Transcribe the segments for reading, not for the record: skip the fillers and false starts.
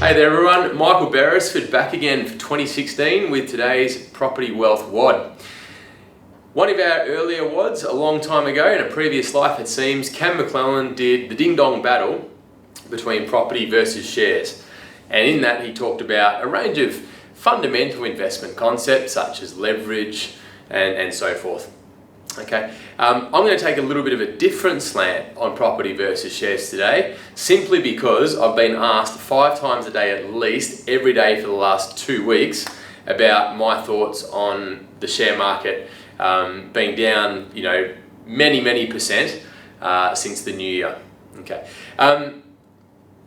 Hey there everyone, Michael Beresford back again for 2016 with today's Property Wealth WOD. One of our earlier WODs a long time ago, in a previous life it seems, Cam McClellan did the ding-dong battle between property versus shares. And in that he talked about a range of fundamental investment concepts such as leverage and so forth. Okay, I'm going to take a little bit of a different slant on property versus shares today, simply because I've been asked 5 times a day at least, every day for the last 2 weeks, about my thoughts on the share market being down, many percent since the new year. Okay,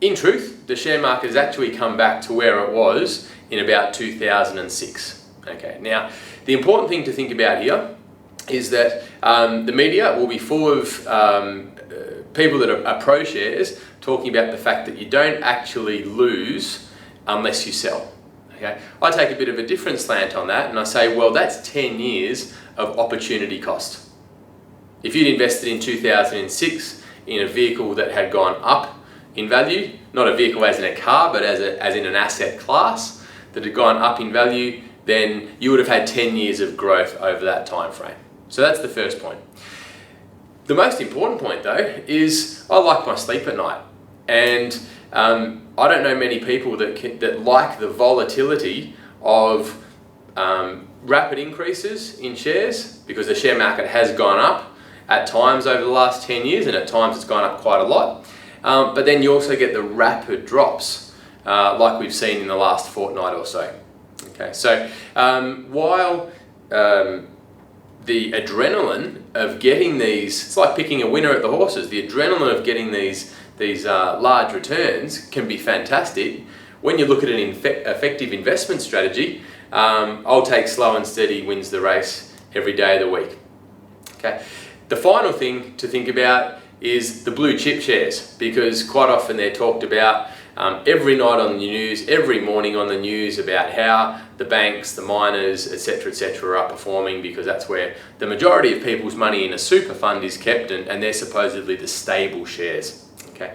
in truth, the share market has actually come back to where it was in about 2006. Okay, now the important thing to think about here is that the media will be full of people that are pro shares talking about the fact that you don't actually lose unless you sell. Okay? I take a bit of a different slant on that and I say, well, that's 10 years of opportunity cost. If you'd invested in 2006 in a vehicle that had gone up in value, not a vehicle as in a car, but as in an asset class that had gone up in value, then you would have had 10 years of growth over that time frame. So that's the first point. The most important point though is I like my sleep at night, and I don't know many people that like the volatility of rapid increases in shares, because the share market has gone up at times over the last 10 years and at times it's gone up quite a lot, but then you also get the rapid drops like we've seen in the last fortnight or so. Okay, so while the adrenaline of getting these, it's like picking a winner at the horses, the adrenaline of getting these large returns can be fantastic. When you look at an effective investment strategy, I'll take slow and steady wins the race every day of the week. Okay. The final thing to think about is the blue chip shares, because quite often they're talked about every night on the news, every morning on the news, about how the banks, the miners, etc., are performing, because that's where the majority of people's money in a super fund is kept, and they're supposedly the stable shares. Okay,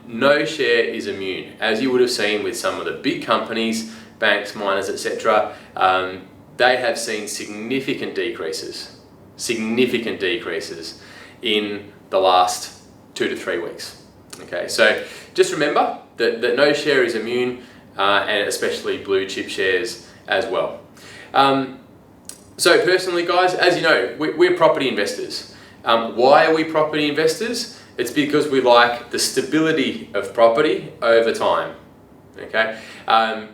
no share is immune, as you would have seen with some of the big companies, banks, miners, etc. They have seen significant decreases in the last 2 to 3 weeks. Okay, so just remember that no share is immune, and especially blue chip shares as well. So personally, guys, as you know, we're property investors. Why are we property investors? It's because we like the stability of property over time. Okay,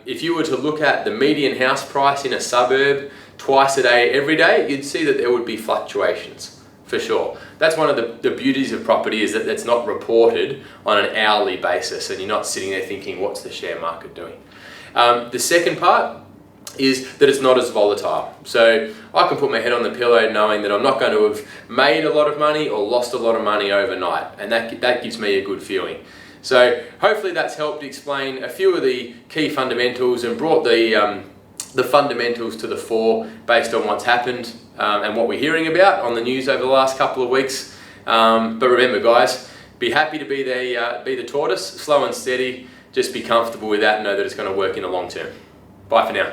if you were to look at the median house price in a suburb twice a day, every day, you'd see that there would be fluctuations. For sure. That's one of the beauties of property, is that it's not reported on an hourly basis and you're not sitting there thinking, what's the share market doing? The second part is that it's not as volatile. So I can put my head on the pillow knowing that I'm not going to have made a lot of money or lost a lot of money overnight, and that gives me a good feeling. So hopefully that's helped explain a few of the key fundamentals and brought the fundamentals to the fore based on what's happened and what we're hearing about on the news over the last couple of weeks. But remember, guys, be happy to be the tortoise, slow and steady. Just be comfortable with that and know that it's going to work in the long term. Bye for now.